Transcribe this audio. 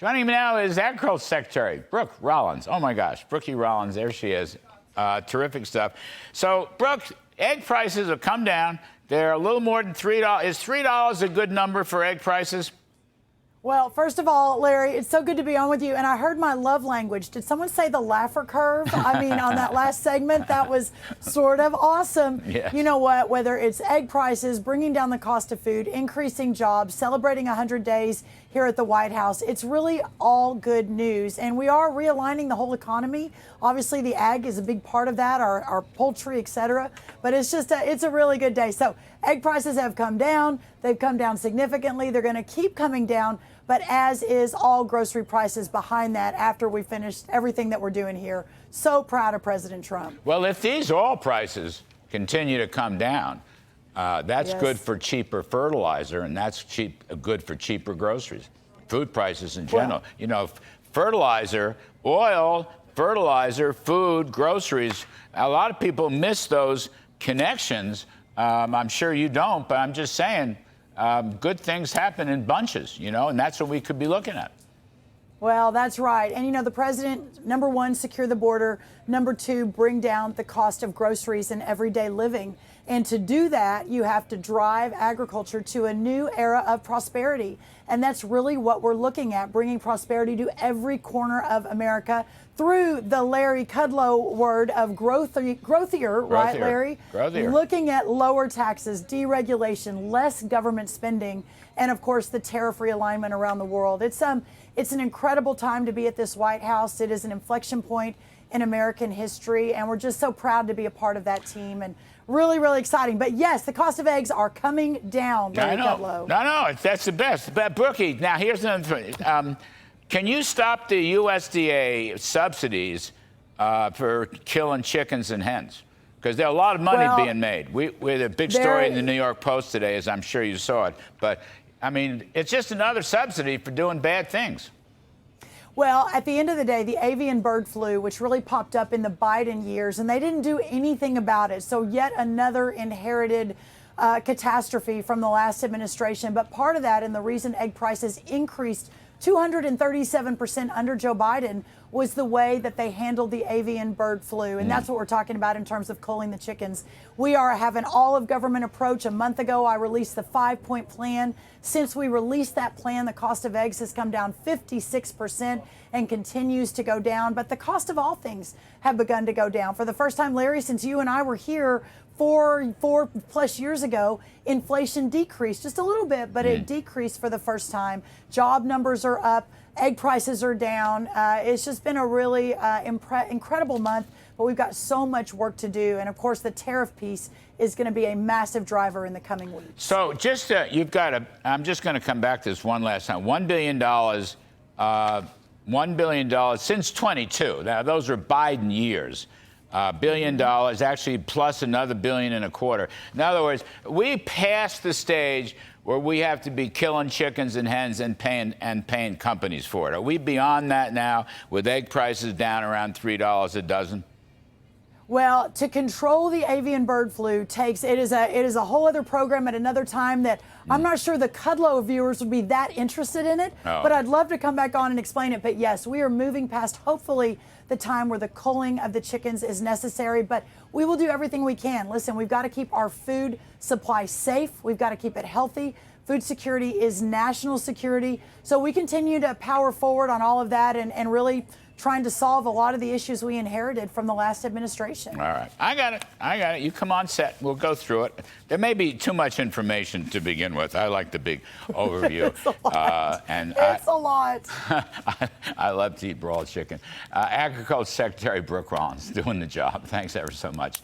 Joining me now is Agriculture Secretary Brooke Rollins. Oh my gosh, Brookie Rollins, there she is. Terrific stuff. So, Brooke, egg prices have come down. They're a little more than $3. Is $3 a good number for egg prices? Well, first of all, Larry, it's so good to be on with you. And I heard my love language. Did someone say the Laffer curve? I mean, on that last segment, that was sort of awesome. Yes. You know what? Whether it's egg prices, bringing down the cost of food, increasing jobs, celebrating 100 days here at the White House, it's really all good news. And we are realigning the whole economy. Obviously, the ag is a big part of that, our poultry, et cetera. But it's just it's a really good day. So egg prices have come down. They've come down significantly. They're going to keep coming down. But as is all grocery prices behind that after we finished everything that we're doing here. So proud of President Trump. Well, if these oil prices continue to come down, that's Yes. good for cheaper fertilizer, and that's good for cheaper groceries, food prices in general. Well, you know, fertilizer, oil, fertilizer, food, groceries, a lot of people miss those connections. I'm sure you don't, but I'm just saying, good things happen in bunches, you know, and that's what we could be looking at. Well, that's right. And, you know, the president, number one, secure the border. Number two, bring down the cost of groceries and everyday living. And to do that, you have to drive agriculture to a new era of prosperity. And that's really what we're looking at, bringing prosperity to every corner of America through the Larry Kudlow word of growthier, right, Larry? Growthier. Looking at lower taxes, deregulation, less government spending, and of course the tariff realignment around the world. It's an incredible time to be at this White House. It is an inflection point in American history, and we're just so proud to be a part of that team, and really, really exciting. But yes, the cost of eggs are coming down, Larry Kudlow. No, that's the best. But Brookie, now here's another thing. Can you stop the USDA subsidies for killing chickens and hens? Because there's a lot of money being made. We had a big story in the New York Post today, as I'm sure you saw it. But, I mean, it's just another subsidy for doing bad things. Well, at the end of the day, the avian bird flu, which really popped up in the Biden years, and they didn't do anything about it. So yet another inherited catastrophe from the last administration. But part of that, and the reason egg prices increased 237% under Joe Biden, was the way that they handled the avian bird flu. And that's what we're talking about in terms of culling the chickens. We have an all-of-government approach. A month ago, I released the 5-point plan. Since we released that plan, the cost of eggs has come down 56% and continues to go down. But the cost of all things have begun to go down. For the first time, Larry, since you and I were here four plus years ago, inflation decreased just a little bit, but it decreased for the first time. Job numbers are up. Egg prices are down. It's just been a really incredible month, but we've got so much work to do. And of course, the tariff piece is going to be a massive driver in the coming weeks. So just, I'm just going to come back to this one last time. $1 billion, $1 billion since 22. Now, those are Biden years. $1 billion, actually plus another $1.25 billion. In other words, we passed the stage where we have to be killing chickens and hens and paying companies for it. Are we beyond that now, with egg prices down around $3 a dozen? Well, to control the avian bird flu it is a whole other program at another time that I'm not sure the Kudlow viewers would be that interested in it, but I'd love to come back on and explain it. But yes, we are moving past, hopefully, the time where the culling of the chickens is necessary, but we will do everything we can. Listen, we've got to keep our food supply safe. We've got to keep it healthy. Food security is national security. So we continue to power forward on all of that and really trying to solve a lot of the issues we inherited from the last administration. All right. I got it. You come on set. We'll go through it. There may be too much information to begin with. I like the big overview. It's a lot. It's a lot. I love to eat broiled chicken. Agriculture Secretary Brooke Rollins doing the job. Thanks ever so much.